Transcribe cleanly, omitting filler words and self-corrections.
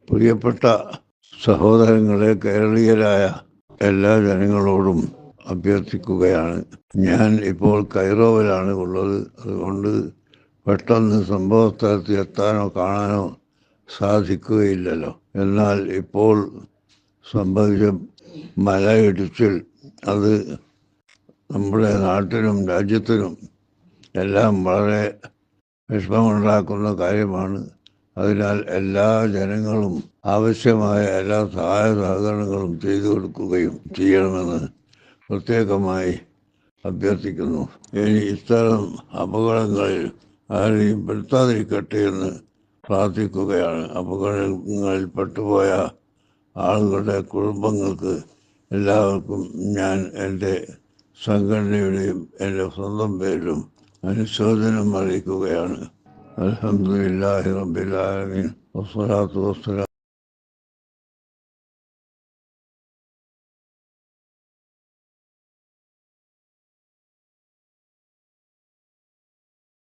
പ്രിയപ്പെട്ട സഹോദരങ്ങളെ, കേരളീയരായ എല്ലാ ജനങ്ങളോടും അഭ്യർത്ഥിക്കുകയാണ്. ഞാൻ ഇപ്പോൾ കൈറോവിലാണ് ഉള്ളത്. അതുകൊണ്ട് പെട്ടെന്ന് സംഭവസ്ഥലത്ത് എത്താനോ കാണാനോ സാധിക്കുകയില്ലല്ലോ. എന്നാൽ ഇപ്പോൾ സംഭവിച്ച മലയിടിച്ചിൽ അത് നമ്മുടെ നാട്ടിനും രാജ്യത്തിനും എല്ലാം വളരെ വിഷമമുണ്ടാക്കുന്ന കാര്യമാണ്. അതിനാൽ എല്ലാ ജനങ്ങളും ആവശ്യമായ എല്ലാ സഹായ സഹകരണങ്ങളും ചെയ്തു കൊടുക്കുകയും ചെയ്യണമെന്ന് പ്രത്യേകമായി അഭ്യർത്ഥിക്കുന്നു. ഇനി ഇത്തരം അപകടങ്ങളിൽ ആരെയും പെടുത്താതിരിക്കട്ടെ എന്ന് പ്രാർത്ഥിക്കുകയാണ്. അപകടങ്ങളിൽ പെട്ടുപോയ ആളുകളുടെ കുടുംബങ്ങൾക്ക് എല്ലാവർക്കും ഞാൻ എൻ്റെ സംഘടനയുടെയും എൻ്റെ സ്വന്തം പേരിലും അനുശോചനം അറിയിക്കുകയാണ്. അൽഹംദുലില്ലാഹി റബ്ബിൽ ആലമീൻ വസ്സലാത്തു വസ്സലാം